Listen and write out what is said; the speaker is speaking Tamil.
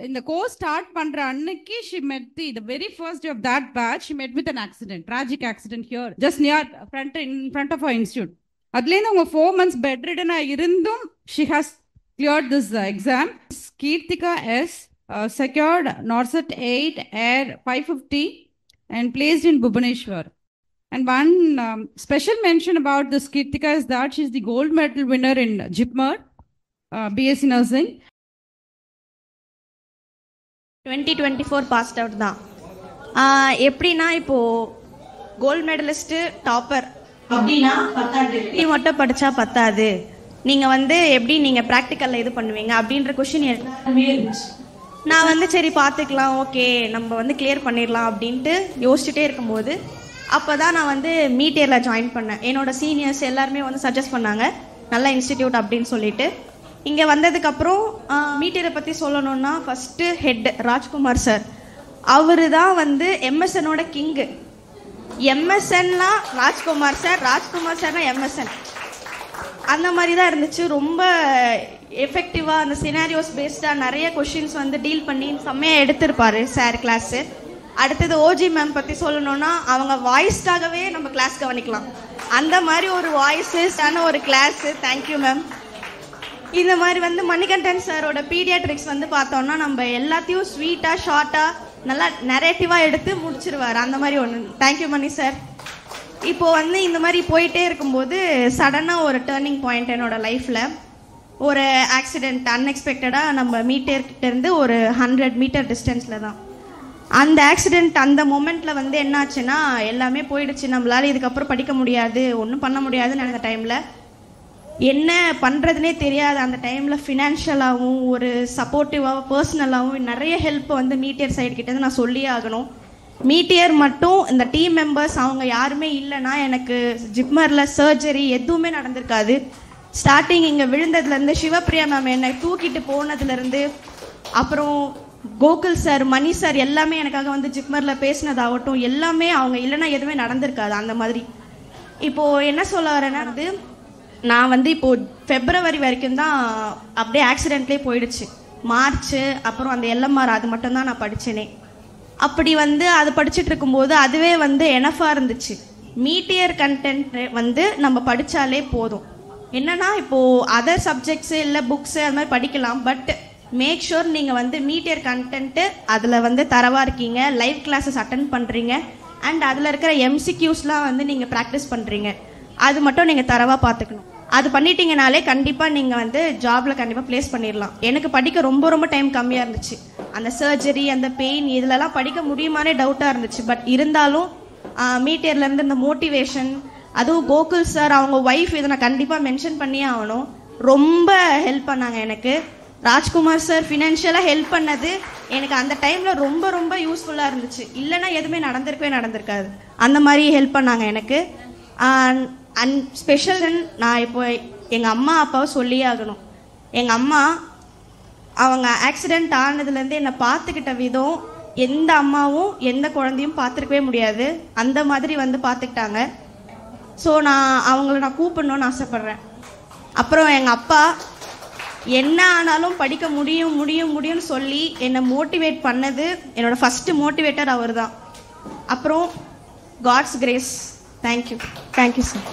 In the course start பண்ற அன்னைக்கு she met the very first day of that batch she met with an accident, tragic accident here just near in front of our institute. அதுலேருந்து அவங்க 4 months bedridden இருந்தும் she has cleared this exam. Kirtika S secured NORCET 8 Air 550 and placed in Bhubaneswar. And one special mention about this Kirtika is that she is the gold medal winner in JIPMER, BSc Nursing. 2024 passed out தான். எப்படின்னா இப்போ கோல்டு மெடலிஸ்ட் டாப்பர் அப்படின்னா மட்டும் படிச்சா பத்தாது, நீங்க எப்படி நீங்க ப்ராக்டிக்கல்ல இது பண்ணுவீங்க அப்படின்ற கொஸ்டின் எல்லாருமே இருந்துச்சு. நான் சரி பார்த்துக்கலாம், ஓகே நம்ம கிளியர் பண்ணிடலாம் அப்படின்ட்டு யோசிச்சுட்டே இருக்கும்போது அப்போதான் நான் மீட்டியர்ல ஜாயின் பண்ணேன். என்னோட சீனியர்ஸ் எல்லாருமே சஜஸ்ட் பண்ணாங்க நல்ல இன்ஸ்டிடியூட் அப்படின்னு சொல்லிட்டு. இங்கே வந்ததுக்கப்புறம் மீட்டியரை பற்றி சொல்லணும்னா ஃபஸ்ட்டு ஹெட் ராஜ்குமார் சார், அவரு தான் எம்எஸ்எனோட கிங்கு. எம்எஸ்என்லாம் ராஜ்குமார் சார், ராஜ்குமார் சார்னா எம்எஸ்என், அந்த மாதிரி தான் இருந்துச்சு. ரொம்ப எஃபெக்டிவாக அந்த சினாரியோஸ் பேஸ்டாக நிறைய கொஷின்ஸ் டீல் பண்ணி செம்மையாக எடுத்திருப்பாரு சார் கிளாஸு. அடுத்தது ஓஜி மேம் பற்றி சொல்லணும்னா அவங்க வாய்ஸ்டாகவே நம்ம கிளாஸ் கவனிக்கலாம், அந்த மாதிரி ஒரு வாய்ஸான ஒரு கிளாஸு. Thank you ma'am. இந்த மாதிரி மணிகண்டன் சாரோட பீடியாட்ரிக்ஸ் பார்த்தோம்னா நம்ம எல்லாத்தையும் ஸ்வீட்டாக ஷார்ட்டாக நல்லா நரேட்டிவாக எடுத்து முடிச்சிருவார், அந்த மாதிரி ஒன்று. தேங்க்யூ மணி சார். இப்போது இந்த மாதிரி போயிட்டே இருக்கும்போது சடனாக ஒரு டேர்னிங் பாயிண்ட் என்னோட லைஃப்பில். ஒரு ஆக்சிடெண்ட் அன்எக்ஸ்பெக்டடாக நம்ம மீட்டர்கிட்டேருந்து ஒரு 100 மீட்டர் டிஸ்டன்ஸில் தான். அந்த ஆக்சிடெண்ட் அந்த மொமெண்ட்டில் என்னாச்சுன்னா எல்லாமே போயிடுச்சு, நம்மளால் இதுக்கப்புறம் படிக்க முடியாது, ஒன்றும் பண்ண முடியாதுன்னு அந்த டைமில் என்ன பண்ணுறதுனே தெரியாது. அந்த டைமில் ஃபினான்ஷியலாகவும் ஒரு சப்போர்ட்டிவாக பர்சனலாகவும் நிறைய ஹெல்ப் மீட்டியர் சைடு கிட்டேருந்து நான் சொல்லியே ஆகணும். மீட்டியர் மட்டும் இந்த டீம் மெம்பர்ஸ் அவங்க யாருமே இல்லைன்னா எனக்கு ஜிப்மரில் சர்ஜரி எதுவுமே நடந்திருக்காது. ஸ்டார்டிங் இங்கே விழுந்ததுலேருந்து சிவப்பிரியா மேம் என்னை தூக்கிட்டு போனதுலேருந்து, அப்புறம் கோகுல் சார், மணி சார் எல்லாமே எனக்காக ஜிப்மரில் பேசினதாகட்டும், எல்லாமே அவங்க இல்லைன்னா எதுவுமே நடந்திருக்காது. அந்த மாதிரி இப்போது என்ன சொல்ல வரேன்னா நான் இப்போது ஃபெப்ரவரி வரைக்கும் தான் அப்படியே ஆக்சிடென்ட்லேயே போயிடுச்சு. மார்ச் அப்புறம் அந்த எல்எம்ஆர் அது மட்டும்தான் நான் படித்தேனே. அப்படி அது படிச்சுட்டு இருக்கும்போது அதுவே எனஃபாக இருந்துச்சு. மீட்டியர் கண்டென்ட் நம்ம படித்தாலே போதும். என்னன்னா இப்போது அதர் சப்ஜெக்ட்ஸு இல்லை புக்ஸு அது மாதிரி படிக்கலாம், பட் மேக் ஷூர் நீங்கள் மீட்டியர் கண்டென்ட்டு அதில் தரவாக இருக்கீங்க, லைவ் கிளாஸஸ் அட்டன் பண்ணுறீங்க, அண்ட் அதில் இருக்கிற எம்சிக்யூஸ்லாம் நீங்கள் ப்ராக்டிஸ் பண்ணுறீங்க. அது மட்டும் நீங்கள் தரவாக பார்த்துக்கணும். அது பண்ணிட்டீங்கனாலே கண்டிப்பாக நீங்கள் ஜாபில் கண்டிப்பாக ப்ளேஸ் பண்ணிடலாம். எனக்கு படிக்க ரொம்ப ரொம்ப டைம் கம்மியாக இருந்துச்சு. அந்த சர்ஜரி அந்த பெயின் இதிலலாம் படிக்க முடியுமானே டவுட்டாக இருந்துச்சு. பட் இருந்தாலும் மீட்டியர்லேருந்து இந்த மோட்டிவேஷன், அதுவும் கோகுல் சார் அவங்க ஒய்ஃப், இதை நான் கண்டிப்பாக மென்ஷன் பண்ணியே ஆகணும், ரொம்ப ஹெல்ப் பண்ணாங்க எனக்கு. ராஜ்குமார் சார் ஃபினான்ஷியலாக ஹெல்ப் பண்ணது எனக்கு அந்த டைமில் ரொம்ப ரொம்ப யூஸ்ஃபுல்லாக இருந்துச்சு. இல்லைன்னா எதுவுமே நடந்திருக்காது. அந்த மாதிரி ஹெல்ப் பண்ணாங்க எனக்கு. அண்ட் ஸ்பெஷல் நான் இப்போ எங்கள் அம்மா அப்பாவை சொல்லியே ஆகணும். எங்கள் அம்மா அவங்க ஆக்சிடெண்ட் ஆனதுலேருந்து என்னை பார்த்துக்கிட்ட விதம் எந்த அம்மாவும் எந்த குழந்தையும் பார்த்துருக்கவே முடியாது, அந்த மாதிரி பார்த்துக்கிட்டாங்க. ஸோ அவங்கள நான் கூப்பிடணும்னு ஆசைப்பட்றேன். அப்புறம் எங்கள் அப்பா என்ன ஆனாலும் படிக்க முடியும்னு சொல்லி என்னை மோட்டிவேட் பண்ணது என்னோட ஃபஸ்ட்டு மோட்டிவேட்டர் அவர் தான். அப்புறம் காட்ஸ் கிரேஸ். Thank you sir.